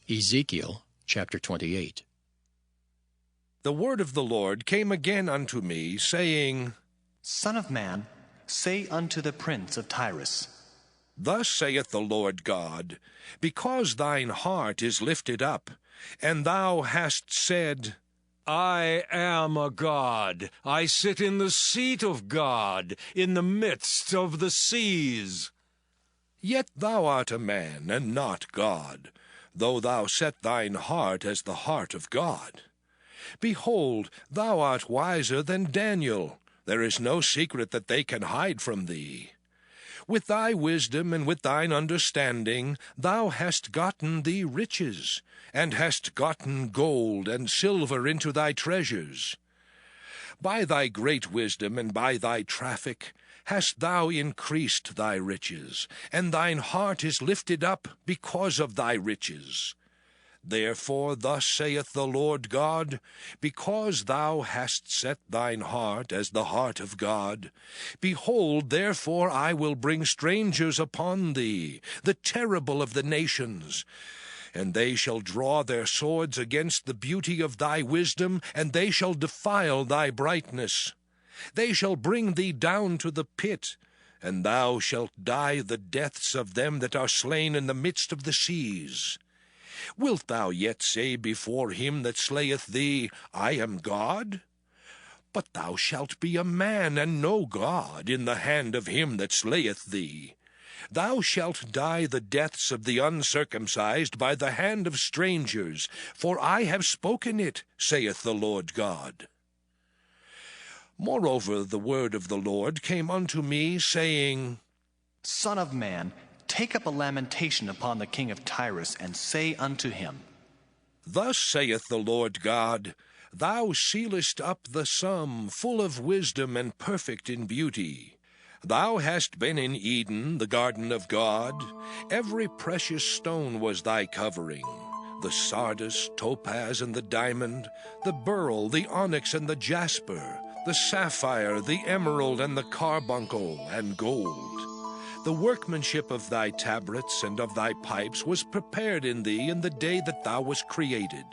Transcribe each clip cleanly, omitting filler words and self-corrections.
Ezekiel chapter 28. The word of the Lord came again unto me, saying, Son of man, say unto the prince of Tyrus, Thus saith the Lord God, because thine heart is lifted up, and thou hast said, I am a God. I sit in the seat of God, in the midst of the seas. Yet thou art a man, and not God, though thou set thine heart as the heart of God. Behold, thou art wiser than Daniel. There is no secret that they can hide from thee. With thy wisdom and with thine understanding thou hast gotten thee riches, and hast gotten gold and silver into thy treasures. By thy great wisdom and by thy traffic hast thou increased thy riches, and thine heart is lifted up because of thy riches. Therefore thus saith the Lord God, because thou hast set thine heart as the heart of God, behold, therefore I will bring strangers upon thee, the terrible of the nations. And they shall draw their swords against the beauty of thy wisdom, and they shall defile thy brightness. They shall bring thee down to the pit, and thou shalt die the deaths of them that are slain in the midst of the seas. Wilt thou yet say before him that slayeth thee, I am God? But thou shalt be a man, and no God, in the hand of him that slayeth thee. Thou shalt die the deaths of the uncircumcised by the hand of strangers, for I have spoken it, saith the Lord God. Moreover the word of the Lord came unto me, saying, Son of man, take up a lamentation upon the king of Tyrus, and say unto him, Thus saith the Lord God, Thou sealest up the sum, full of wisdom and perfect in beauty. Thou hast been in Eden, the garden of God. Every precious stone was thy covering, the sardius, topaz, and the diamond, the beryl, the onyx, and the jasper, the sapphire, the emerald, and the carbuncle, and gold. The workmanship of thy tabrets and of thy pipes was prepared in thee in the day that thou wast created.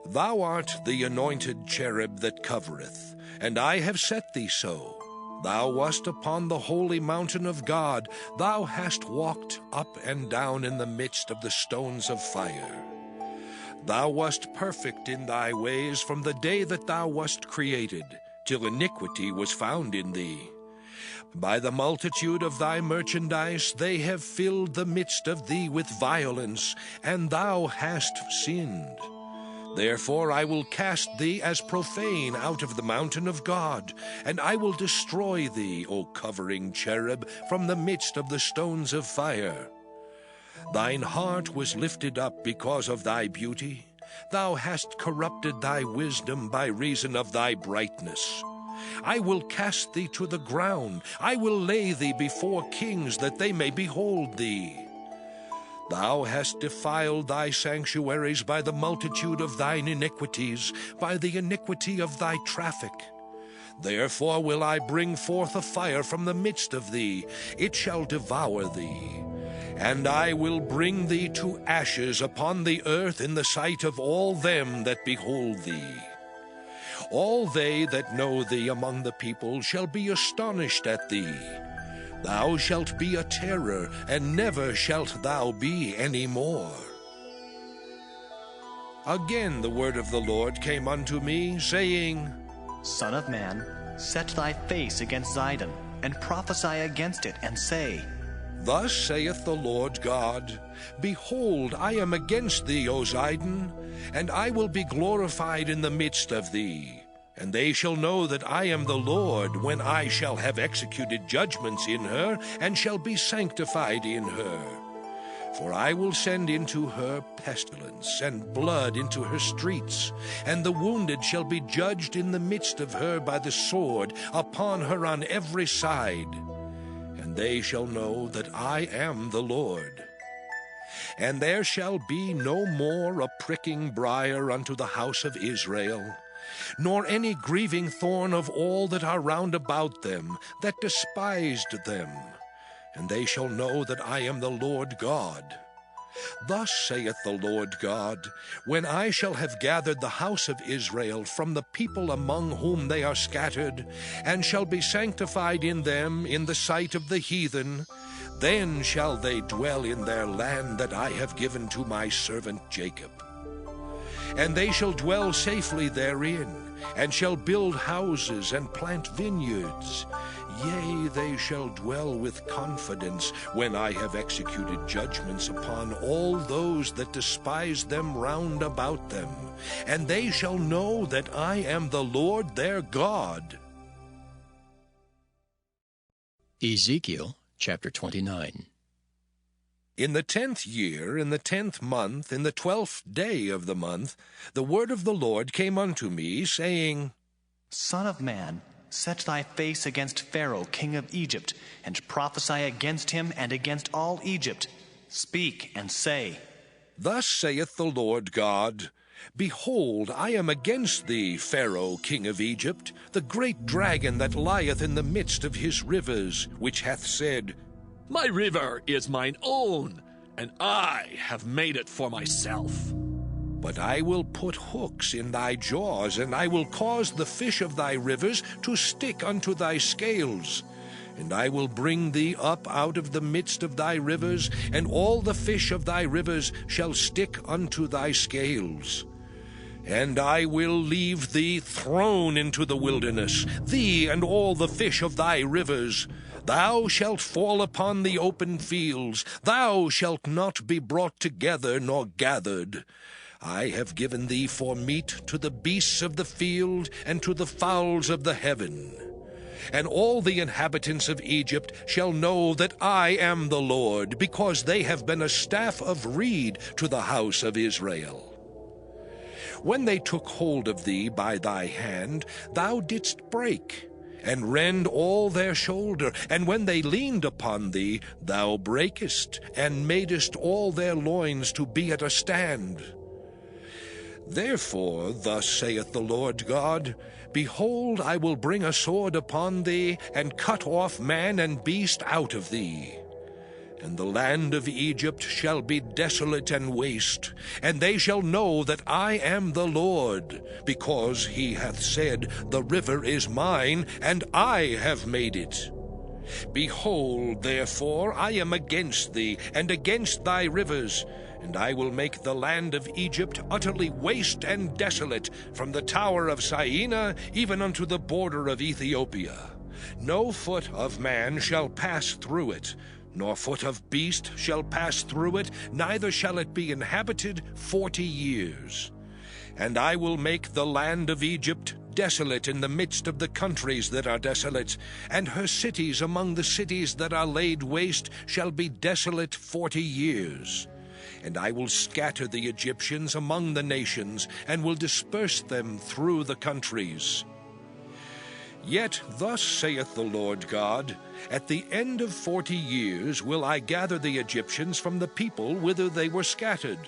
Thou art the anointed cherub that covereth, and I have set thee so. Thou wast upon the holy mountain of God. Thou hast walked up and down in the midst of the stones of fire. Thou wast perfect in thy ways from the day that thou wast created, till iniquity was found in thee. By the multitude of thy merchandise they have filled the midst of thee with violence, and thou hast sinned. Therefore I will cast thee as profane out of the mountain of God, and I will destroy thee, O covering cherub, from the midst of the stones of fire. Thine heart was lifted up because of thy beauty. Thou hast corrupted thy wisdom by reason of thy brightness. I will cast thee to the ground. I will lay thee before kings, that they may behold thee. Thou hast defiled thy sanctuaries by the multitude of thine iniquities, by the iniquity of thy traffic. Therefore will I bring forth a fire from the midst of thee. It shall devour thee. And I will bring thee to ashes upon the earth in the sight of all them that behold thee. All they that know thee among the people shall be astonished at thee. Thou shalt be a terror, and never shalt thou be any more. Again the word of the Lord came unto me, saying, Son of man, set thy face against Zidon, and prophesy against it, and say, Thus saith the Lord God, Behold, I am against thee, O Zidon, and I will be glorified in the midst of thee. And they shall know that I am the Lord, when I shall have executed judgments in her, and shall be sanctified in her. For I will send into her pestilence, and blood into her streets, and the wounded shall be judged in the midst of her by the sword, upon her on every side. And they shall know that I am the Lord. And there shall be no more a pricking briar unto the house of Israel, nor any grieving thorn of all that are round about them, that despised them. And they shall know that I am the Lord God. Thus saith the Lord God, when I shall have gathered the house of Israel from the people among whom they are scattered, and shall be sanctified in them in the sight of the heathen, then shall they dwell in their land that I have given to my servant Jacob. And they shall dwell safely therein, and shall build houses and plant vineyards. Yea, they shall dwell with confidence when I have executed judgments upon all those that despise them round about them. And they shall know that I am the Lord their God. Ezekiel chapter 29. In the 10th year, in the 10th month, in the 12th day of the month, the word of the Lord came unto me, saying, Son of man, set thy face against Pharaoh, king of Egypt, and prophesy against him and against all Egypt. Speak and say, Thus saith the Lord God, Behold, I am against thee, Pharaoh, king of Egypt, the great dragon that lieth in the midst of his rivers, which hath said, My river is mine own, and I have made it for myself. But I will put hooks in thy jaws, and I will cause the fish of thy rivers to stick unto thy scales. And I will bring thee up out of the midst of thy rivers, and all the fish of thy rivers shall stick unto thy scales. And I will leave thee thrown into the wilderness, thee and all the fish of thy rivers. Thou shalt fall upon the open fields, thou shalt not be brought together nor gathered. I have given thee for meat to the beasts of the field, and to the fowls of the heaven. And all the inhabitants of Egypt shall know that I am the Lord, because they have been a staff of reed to the house of Israel. When they took hold of thee by thy hand, thou didst break, and rend all their shoulder. And when they leaned upon thee, thou breakest, and madest all their loins to be at a stand. Therefore, thus saith the Lord God, Behold, I will bring a sword upon thee, and cut off man and beast out of thee. And the land of Egypt shall be desolate and waste, and they shall know that I am the Lord, because he hath said, The river is mine, and I have made it. Behold, therefore, I am against thee, and against thy rivers, and I will make the land of Egypt utterly waste and desolate, from the tower of Syene even unto the border of Ethiopia. No foot of man shall pass through it, nor foot of beast shall pass through it, neither shall it be inhabited 40 years. And I will make the land of Egypt desolate in the midst of the countries that are desolate, and her cities among the cities that are laid waste shall be desolate 40 years. And I will scatter the Egyptians among the nations, and will disperse them through the countries. Yet thus saith the Lord God, At the end of 40 years will I gather the Egyptians from the people whither they were scattered.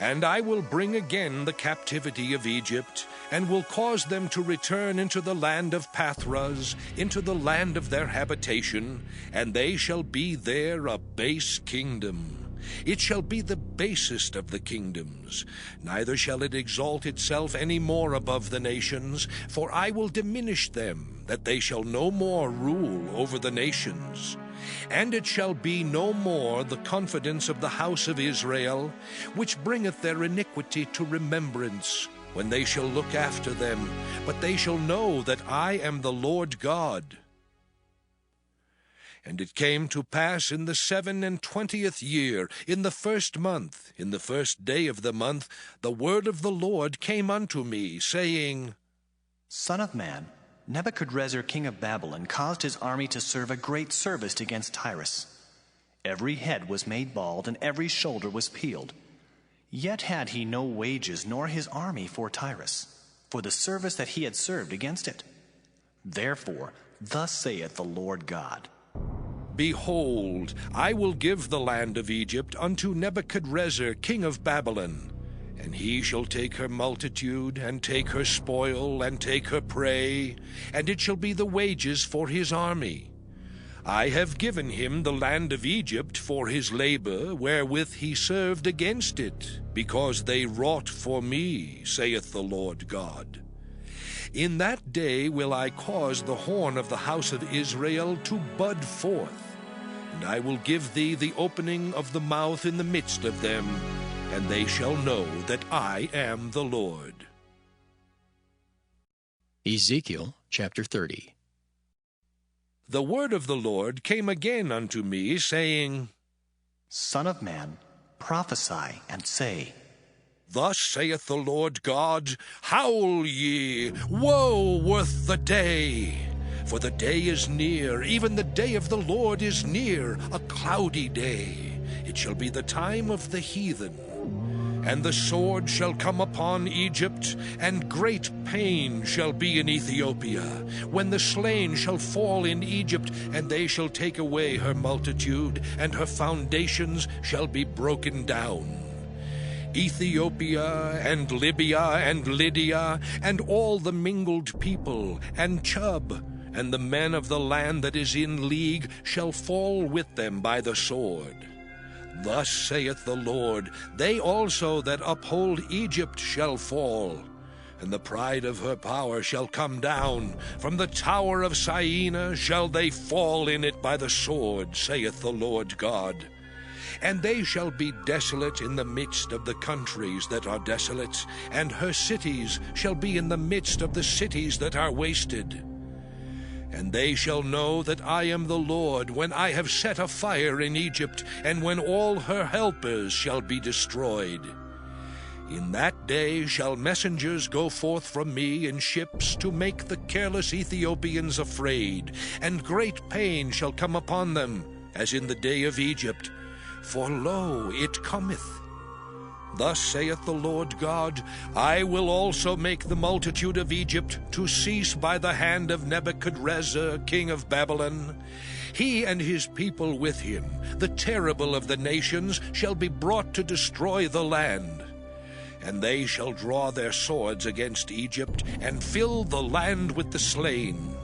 And I will bring again the captivity of Egypt, and will cause them to return into the land of Pathros, into the land of their habitation, and they shall be there a base kingdom. It shall be the basest of the kingdoms, neither shall it exalt itself any more above the nations, for I will diminish them, that they shall no more rule over the nations. And it shall be no more the confidence of the house of Israel, which bringeth their iniquity to remembrance, when they shall look after them, but they shall know that I am the Lord God. And it came to pass in the 27th year, in the 1st month, in the 1st day of the month, the word of the Lord came unto me, saying, Son of man, Nebuchadrezzar king of Babylon caused his army to serve a great service against Tyrus. Every head was made bald, and every shoulder was peeled. Yet had he no wages nor his army for Tyrus, for the service that he had served against it. Therefore, thus saith the Lord God, Behold, I will give the land of Egypt unto Nebuchadrezzar king of Babylon, and he shall take her multitude, and take her spoil, and take her prey, and it shall be the wages for his army. I have given him the land of Egypt for his labor, wherewith he served against it, because they wrought for me, saith the Lord God. In that day will I cause the horn of the house of Israel to bud forth, and I will give thee the opening of the mouth in the midst of them, and they shall know that I am the Lord. Ezekiel chapter 30. The word of the Lord came again unto me, saying, Son of man, prophesy and say, Thus saith the Lord God, Howl ye, woe worth the day! For the day is near, even the day of the Lord is near, a cloudy day. It shall be the time of the heathen. And the sword shall come upon Egypt, and great pain shall be in Ethiopia, when the slain shall fall in Egypt, and they shall take away her multitude, and her foundations shall be broken down. Ethiopia, and Libya, and Lydia, and all the mingled people, and Chub, and the men of the land that is in league, shall fall with them by the sword. Thus saith the Lord, They also that uphold Egypt shall fall, and the pride of her power shall come down. From the tower of Syene shall they fall in it by the sword, saith the Lord God. And they shall be desolate in the midst of the countries that are desolate, and her cities shall be in the midst of the cities that are wasted. And they shall know that I am the Lord, when I have set a fire in Egypt, and when all her helpers shall be destroyed. In that day shall messengers go forth from me in ships to make the careless Ethiopians afraid, and great pain shall come upon them, as in the day of Egypt. For lo, it cometh. Thus saith the Lord God, I will also make the multitude of Egypt to cease by the hand of Nebuchadrezzar, king of Babylon. He and his people with him, the terrible of the nations, shall be brought to destroy the land. And they shall draw their swords against Egypt, and fill the land with the slain.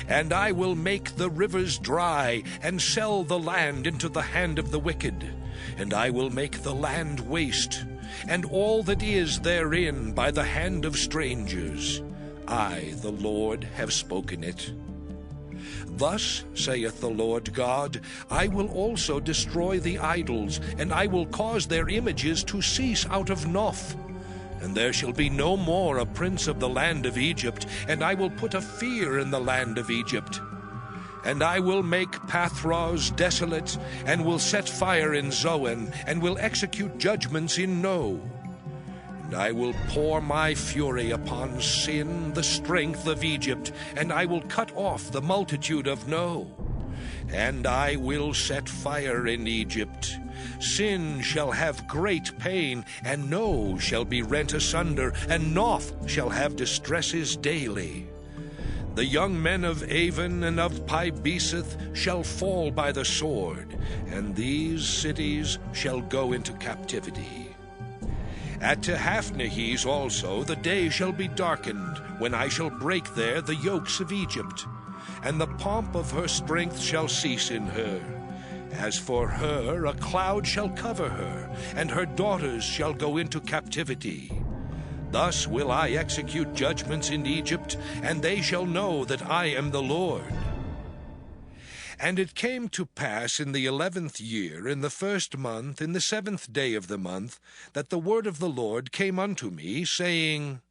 And I will make the rivers dry, and sell the land into the hand of the wicked. And I will make the land waste, and all that is therein by the hand of strangers. I, the Lord, have spoken it. Thus saith the Lord God, I will also destroy the idols, and I will cause their images to cease out of Noph. And there shall be no more a prince of the land of Egypt, and I will put a fear in the land of Egypt. And I will make Pathros desolate, and will set fire in Zoan, and will execute judgments in No. And I will pour my fury upon Sin, the strength of Egypt, and I will cut off the multitude of No. And I will set fire in Egypt. Sin shall have great pain, and No shall be rent asunder, and Noph shall have distresses daily. The young men of Avon and of Pibeseth shall fall by the sword, and these cities shall go into captivity. At Tehaphnehes also the day shall be darkened, when I shall break there the yokes of Egypt, and the pomp of her strength shall cease in her. As for her, a cloud shall cover her, and her daughters shall go into captivity. Thus will I execute judgments in Egypt, and they shall know that I am the Lord. And it came to pass in the 11th year, in the 1st month, in the 7th day of the month, that the word of the Lord came unto me, saying,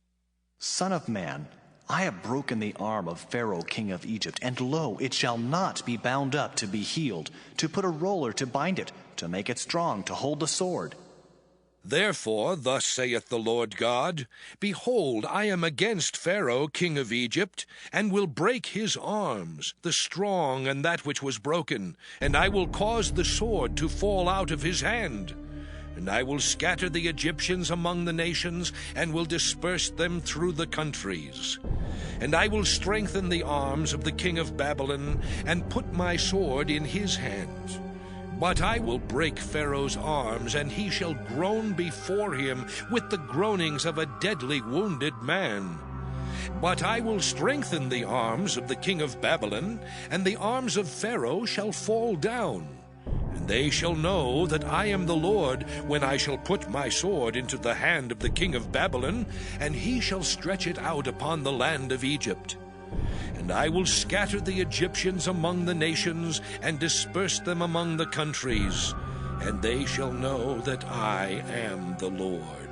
Son of man, I have broken the arm of Pharaoh king of Egypt, and lo, it shall not be bound up to be healed, to put a roller to bind it, to make it strong, to hold the sword. Therefore, thus saith the Lord God, Behold, I am against Pharaoh king of Egypt, and will break his arms, the strong and that which was broken, and I will cause the sword to fall out of his hand. And I will scatter the Egyptians among the nations, and will disperse them through the countries. And I will strengthen the arms of the king of Babylon, and put my sword in his hand. But I will break Pharaoh's arms, and he shall groan before him with the groanings of a deadly wounded man. But I will strengthen the arms of the king of Babylon, and the arms of Pharaoh shall fall down. And they shall know that I am the Lord, when I shall put my sword into the hand of the king of Babylon, and he shall stretch it out upon the land of Egypt. And I will scatter the Egyptians among the nations, and disperse them among the countries, and they shall know that I am the Lord.